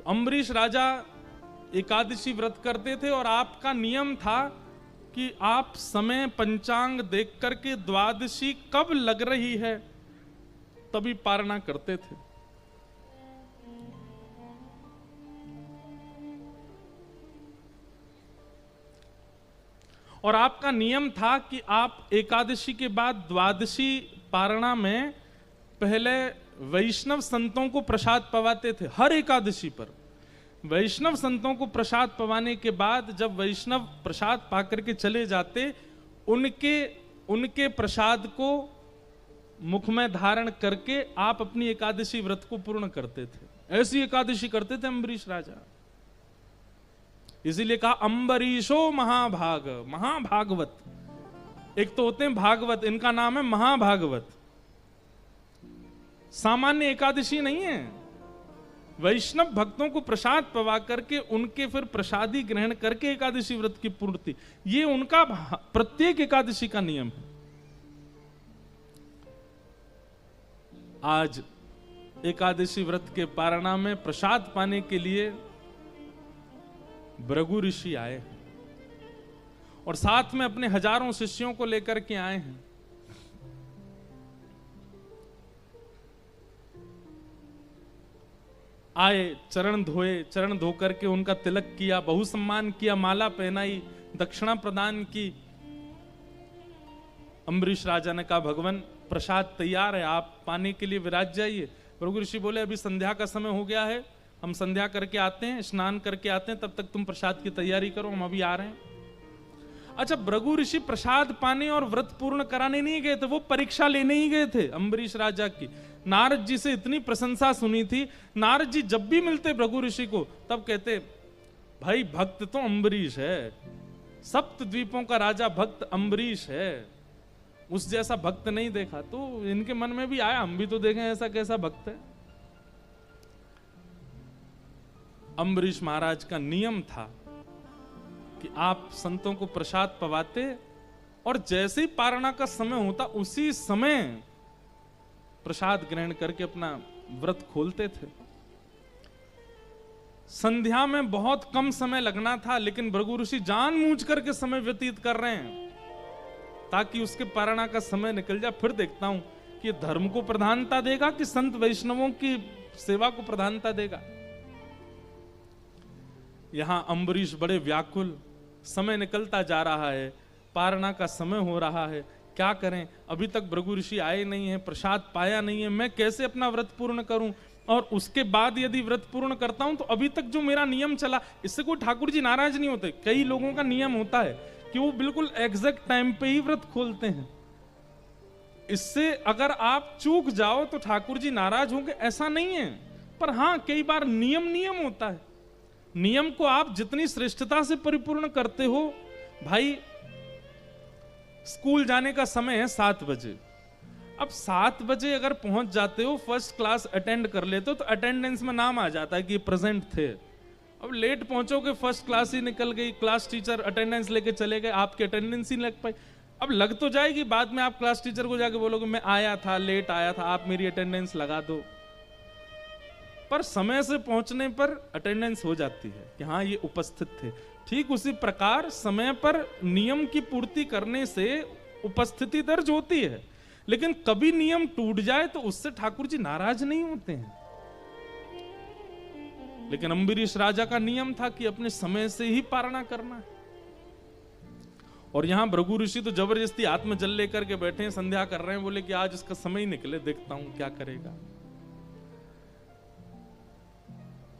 अम्बरीश राजा एकादशी व्रत करते थे और आपका नियम था कि आप समय पंचांग देख करके द्वादशी कब लग रही है तभी पारणा करते थे। और आपका नियम था कि आप एकादशी के बाद द्वादशी पारणा में पहले वैष्णव संतों को प्रसाद पवाते थे। हर एकादशी पर वैष्णव संतों को प्रसाद पवाने के बाद जब वैष्णव प्रसाद पाकर के चले जाते, उनके प्रसाद को मुख में धारण करके आप अपनी एकादशी व्रत को पूर्ण करते थे। ऐसी एकादशी करते थे अम्बरीश राजा। इसीलिए कहा अम्बरीशो महाभाग, महाभागवत। एक तो होते हैं भागवत, इनका नाम है महाभागवत। सामान्य एकादशी नहीं है। वैष्णव भक्तों को प्रसाद पवा करके उनके फिर प्रसादी ग्रहण करके एकादशी व्रत की पूर्ति, ये उनका प्रत्येक एकादशी का नियम है। आज एकादशी व्रत के पारणा में प्रसाद पाने के लिए भृगु ऋषि आए हैं और साथ में अपने हजारों शिष्यों को लेकर के आए हैं। आए, चरण धोए, चरण धो करके उनका तिलक किया, बहु सम्मान किया, माला पहनाई, दक्षिणा प्रदान की। अम्बरीश राजा ने कहा भगवान प्रसाद तैयार है, आप पाने के लिए विराज जाइए। भृगु ऋषि बोले अभी संध्या का समय हो गया है, हम संध्या करके आते हैं, स्नान करके आते हैं, तब तक तुम प्रसाद की तैयारी करो, हम अभी आ रहे हैं। अच्छा, भृगु ऋषि प्रसाद पाने और व्रत पूर्ण कराने नहीं गए थे, वो परीक्षा लेने ही गए थे अम्बरीश राजा की। नारद जी से इतनी प्रशंसा सुनी थी। नारद जी जब भी मिलते भृगु ऋषि को तब कहते भाई भक्त तो अम्बरीश है, सप्त द्वीपों का राजा भक्त अम्बरीश है, उस जैसा भक्त नहीं देखा। तो इनके मन में भी आया हम भी तो देखें ऐसा कैसा भक्त है। अम्बरीश महाराज का नियम था कि आप संतों को प्रसाद पवाते और जैसे ही पारणा का समय होता उसी समय प्रसाद ग्रहण करके अपना व्रत खोलते थे। संध्या में बहुत कम समय लगना था, लेकिन भृगु ऋषि जानबूझ करके समय व्यतीत कर रहे हैं ताकि उसके पारणा का समय निकल जाए। फिर देखता हूं कि धर्म को प्रधानता देगा कि संत वैष्णवों की सेवा को प्रधानता देगा। यहां अम्बरीश बड़े व्याकुल, समय निकलता जा रहा है, पारणा का समय हो रहा है, क्या करें, अभी तक भृगु ऋषि आए नहीं है, प्रसाद पाया नहीं है, मैं कैसे अपना व्रत पूर्ण करूं। और उसके बाद यदि व्रत पूर्ण करता हूं तो अभी तक जो मेरा नियम चला, इससे कोई ठाकुर जी नाराज नहीं होते। कई लोगों का नियम होता है कि वो बिल्कुल एग्जैक्ट टाइम पे ही व्रत खोलते हैं। इससे अगर आप चूक जाओ तो ठाकुर जी नाराज होंगे, ऐसा नहीं है। पर हां, कई बार नियम होता है। नियम को आप जितनी श्रेष्ठता से परिपूर्ण करते हो, भाई स्कूल जाने का समय है 7 बजे, अब 7 बजे अगर पहुंच जाते हो, फर्स्ट क्लास अटेंड कर लेते हो तो अटेंडेंस में नाम आ जाता है कि प्रेजेंट थे। अब लेट पहुंचोगे, फर्स्ट क्लास ही निकल गई, क्लास टीचर अटेंडेंस लेके चले गए, आपकी अटेंडेंस ही लग पाई। अब लग तो जाएगी, बाद में आप क्लास टीचर को जाके बोलोगे मैं आया था, लेट आया था, आप मेरी अटेंडेंस लगा दो। पर समय से पहुंचने पर अटेंडेंस हो जाती है कि हाँ ये उपस्थित थे। ठीक उसी प्रकार समय पर नियम की पूर्ति करने से उपस्थिति दर्ज होती है, लेकिन कभी नियम टूट जाए तो उससे ठाकुर जी नाराज नहीं होते हैं। लेकिन अम्बरीश राजा का नियम था कि अपने समय से ही पारणा करना है। और यहां भृगु ऋषि तो जबरदस्ती आत्मजल लेकर के बैठे हैं, संध्या कर रहे हैं, बोले कि आज इसका समय ही निकले, देखता हूं क्या करेगा।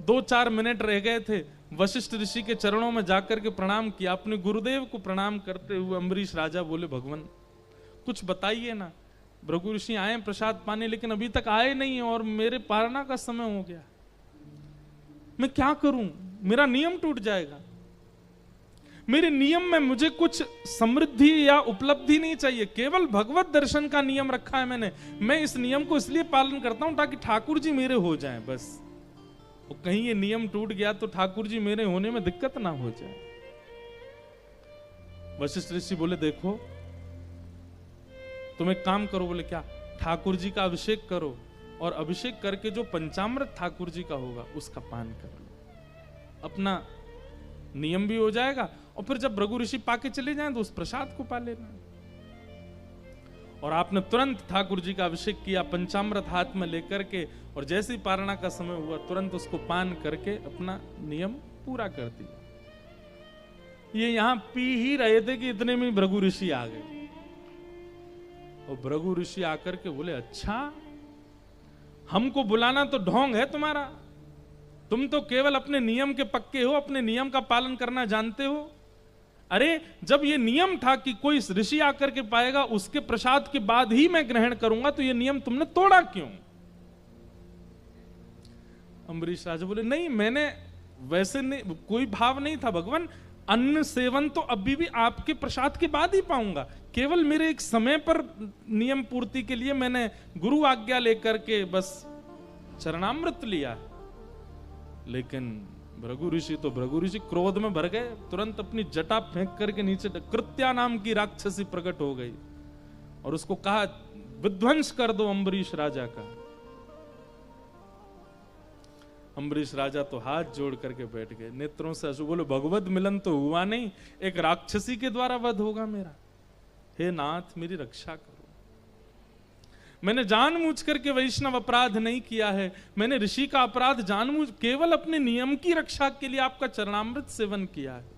2-4 मिनट रह गए थे, वशिष्ठ ऋषि के चरणों में जाकर के प्रणाम किया, अपने गुरुदेव को प्रणाम करते हुए अम्बरीश राजा बोले भगवान कुछ बताइए ना, भृगु ऋषि आए प्रसाद पाने लेकिन अभी तक आए नहीं और मेरे पारणा का समय हो गया, मैं क्या करूं, मेरा नियम टूट जाएगा। मेरे नियम में मुझे कुछ समृद्धि या उपलब्धि नहीं चाहिए, केवल भगवत दर्शन का नियम रखा है मैंने। मैं इस नियम को इसलिए पालन करता हूं ताकि ठाकुर जी मेरे हो जाएं बस। और कहीं ये नियम टूट गया तो ठाकुर जी मेरे होने में दिक्कत ना हो जाए। वशिष्ठ ऋषि बोले देखो तुम एक काम करो, बोले क्या, ठाकुर जी का अभिषेक करो और अभिषेक करके जो पंचामृत ठाकुर जी का होगा उसका पान कर लो। अपना नियम भी हो जाएगा, और फिर जब भृगु ऋषि पाके चले जाएं तो उस प्रसाद को पा लेना। और आपने तुरंत ठाकुर जी का अभिषेक किया पंचामृत हाथ में लेकर के, और जैसे ही पारणा का समय हुआ तुरंत उसको पान करके अपना नियम पूरा कर दिया। ये यहां पी ही रहे थे कि इतने में भृगु ऋषि आ गए, और भृगु ऋषि आकर के बोले, अच्छा हमको बुलाना तो ढोंग है तुम्हारा, तुम तो केवल अपने नियम के पक्के हो, अपने नियम का पालन करना जानते हो। अरे जब ये नियम था कि कोई ऋषि आकर के पाएगा उसके प्रसाद के बाद ही मैं ग्रहण करूंगा, तो ये नियम तुमने तोड़ा क्यों? अम्बरीश राजा बोले, नहीं मैंने वैसे नहीं, कोई भाव नहीं था भगवान, अन्न सेवन तो अभी भी आपके प्रसाद के बाद ही पाऊंगा, केवल मेरे एक समय पर नियम पूर्ति के लिए मैंने गुरु आज्ञा लेकर के बस चरणामृत लिया। लेकिन भृगु ऋषि तो भृगु ऋषि क्रोध में भर गए, तुरंत अपनी जटा फेंक करके नीचे कृत्या नाम की राक्षसी प्रकट हो गई और उसको कहा, विध्वंस कर दो अम्बरीश राजा का। अम्बरीश राजा तो हाथ जोड़ करके बैठ गए, नेत्रों से आंसू, बोले भगवत मिलन तो हुआ नहीं, एक राक्षसी के द्वारा वध होगा मेरा। हे नाथ मेरी रक्षा करो, मैंने जानबूझ करके वैष्णव अपराध नहीं किया है, मैंने ऋषि का अपराध जानबूझ केवल अपने नियम की रक्षा के लिए आपका चरणामृत सेवन किया है।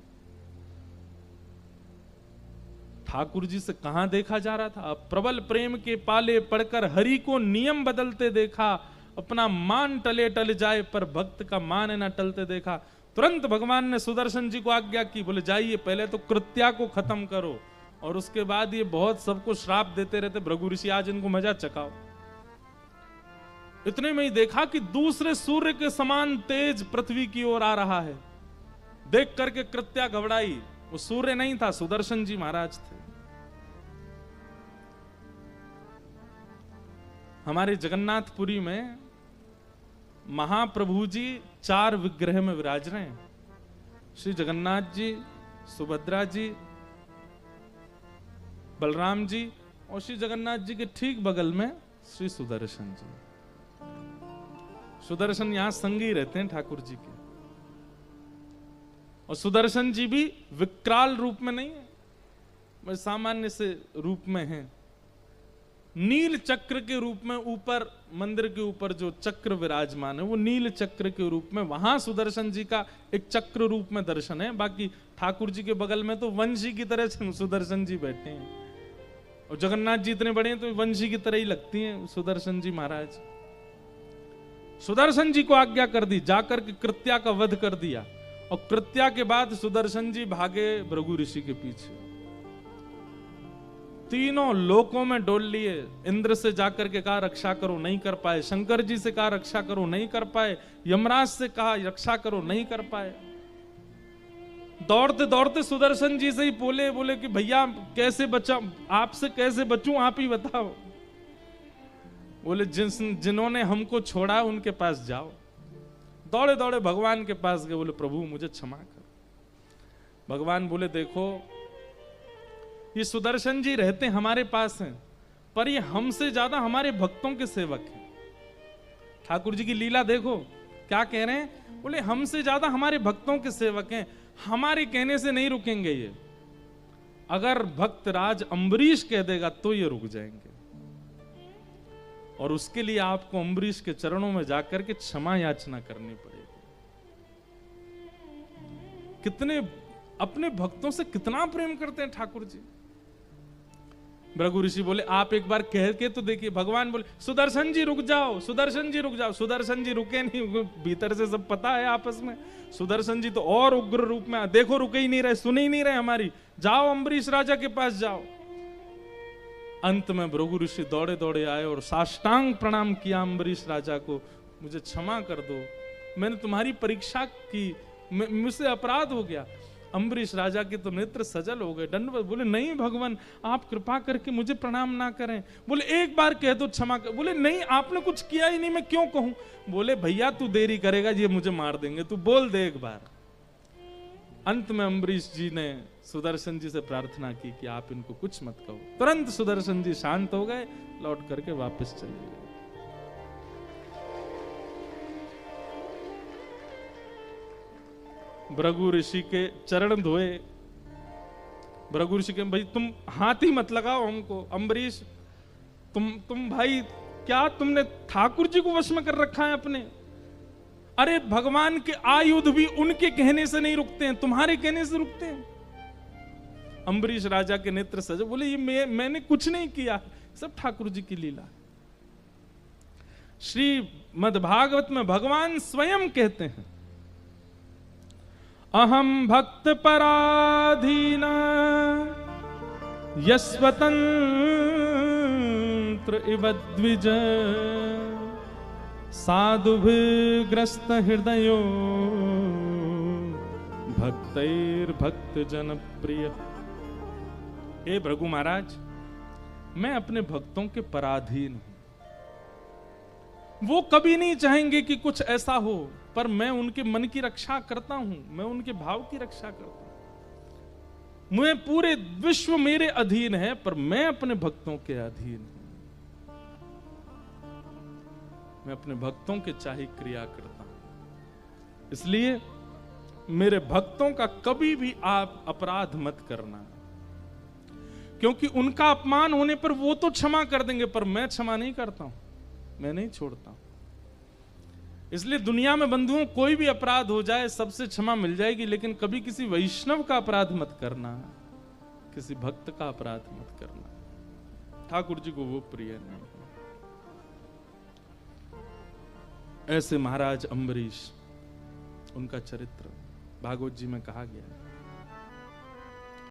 ठाकुर जी से कहां देखा जा रहा था? प्रबल प्रेम के पाले पड़कर हरि को नियम बदलते देखा, अपना मान टले टल जाए पर भक्त का मान न टलते देखा। तुरंत भगवान ने सुदर्शन जी को आज्ञा की, बोले जाइए पहले तो कृत्या को खत्म करो, और उसके बाद ये बहुत सबको श्राप देते रहते, भृगु ऋषि आज इनको मजा चखाओ। इतने में ही देखा कि दूसरे सूर्य के समान तेज पृथ्वी की ओर आ रहा है। देख करके कृत्या घबराई, वो सूर्य नहीं था, सुदर्शन जी महाराज थे। हमारे जगन्नाथपुरी में महाप्रभु जी 4 विग्रह में विराज रहे हैं, श्री जगन्नाथ जी, सुभद्रा जी, बलराम जी, और श्री जगन्नाथ जी के ठीक बगल में श्री सुदर्शन जी। सुदर्शन यहां संगी रहते हैं ठाकुर जी के, और सुदर्शन जी भी विकराल रूप में नहीं है, मैं सामान्य से रूप में हैं। नील चक्र के रूप में ऊपर मंदिर के ऊपर जो चक्र विराजमान है वो नील चक्र के रूप में, वहां सुदर्शन जी का एक चक्र रूप में दर्शन है। बाकी ठाकुर जी के बगल में तो वंशी की तरह सुदर्शन जी बैठे हैं, और जगन्नाथ जी इतने बड़े हैं तो वंशी की तरह ही लगती हैं सुदर्शन जी महाराज। सुदर्शन जी को आज्ञा कर दी, जाकर के कृत्या का वध कर दिया, और कृत्या के बाद सुदर्शन जी भागे भृगु ऋषि के पीछे, तीनों लोकों में डोल लिए। इंद्र से जाकर के कहा रक्षा करो, नहीं कर पाए। शंकर जी से कहा रक्षा करो, नहीं कर पाए। यमराज से कहा रक्षा करो, नहीं कर पाए। दौड़ते दौड़ते सुदर्शन जी से ही बोले कि भैया कैसे बचा, आपसे कैसे बचूं, आप ही बताओ। बोले जिन्होंने हमको छोड़ा उनके पास जाओ। दौड़े दौड़े भगवान के पास गए, बोले प्रभु मुझे क्षमा कर। भगवान बोले देखो ये सुदर्शन जी रहते हमारे पास हैं, पर ये हमसे ज्यादा हमारे भक्तों के सेवक हैं। ठाकुर जी की लीला देखो क्या कह रहे हैं, बोले हमसे ज्यादा हमारे भक्तों के सेवक हैं, हमारे कहने से नहीं रुकेंगे ये। अगर भक्त राज अम्बरीश कह देगा तो ये रुक जाएंगे, और उसके लिए आपको अम्बरीश के चरणों में जाकर के क्षमा याचना करनी पड़ेगी। कितने अपने भक्तों से कितना प्रेम करते हैं ठाकुर जी। भृगु ऋषि बोले आप एक बार कह के तो देखिए। भगवान बोले सुदर्शन जी रुक जाओ, सुदर्शन जी रुक जाओ। सुदर्शन जी रुके नहीं, भीतर से सब पता है आपस में। सुदर्शन जी तो और उग्र रूप में, देखो रुके ही नहीं रहे, सुने ही नहीं रहे हमारी, जाओ अम्बरीश राजा के पास जाओ। अंत में भृगु ऋषि दौड़े दौड़े आए और साष्टांग प्रणाम किया अम्बरीश राजा को, मुझे क्षमा कर दो, मैंने तुम्हारी परीक्षा की, मुझसे अपराध हो गया। अम्बरीश राजा के तो नेत्र सजल हो गए, दंडवत। बोले नहीं भगवान आप कृपा करके मुझे प्रणाम ना करें। बोले एक बार कह दो क्षमा कर। बोले नहीं आपने कुछ किया ही नहीं, मैं क्यों कहूं। बोले भैया तू देरी करेगा ये मुझे मार देंगे, तू बोल दे एक बार। अंत में अम्बरीश जी ने सुदर्शन जी से प्रार्थना की कि आप इनको कुछ मत कहो। तुरंत सुदर्शन जी शांत हो गए, लौट करके वापस चले गए। भृगु ऋषि के चरण धोए। भृगु ऋषि के भाई तुम हाथ ही मत लगाओ हमको, अम्बरीश तुम भाई क्या तुमने ठाकुर जी को वश में कर रखा है अपने? अरे भगवान के आयुध भी उनके कहने से नहीं रुकते हैं, तुम्हारे कहने से रुकते हैं। अम्बरीश राजा के नेत्र सजे, बोले ये मैंने कुछ नहीं किया, सब ठाकुर जी की लीला। श्री मद्भागवत में भगवान स्वयं कहते हैं, अहम भक्त पराधीन यस्वतंत्र इव द्विज साधुभिर्ग्रस्त हृदयो भक्तैर्भक्त जनप्रिय। हे भृगु महाराज, मैं अपने भक्तों के पराधीन हूं। वो कभी नहीं चाहेंगे कि कुछ ऐसा हो, पर मैं उनके मन की रक्षा करता हूं, मैं उनके भाव की रक्षा करता हूं। मुझे पूरे विश्व मेरे अधीन है, पर मैं अपने भक्तों के अधीन हूं। मैं अपने भक्तों के चाहे क्रिया करता हूं। इसलिए मेरे भक्तों का कभी भी आप अपराध मत करना, क्योंकि उनका अपमान होने पर वो तो क्षमा कर देंगे, पर मैं क्षमा नहीं करता हूं, मैं नहीं छोड़ता हूं। इसलिए दुनिया में बंधुओं कोई भी अपराध हो जाए सबसे क्षमा मिल जाएगी, लेकिन कभी किसी वैष्णव का अपराध मत करना, किसी भक्त का अपराध मत करना। ठाकुर जी को वो प्रिय नहीं। ऐसे महाराज अम्बरीश, उनका चरित्र भागवत जी में कहा गया है।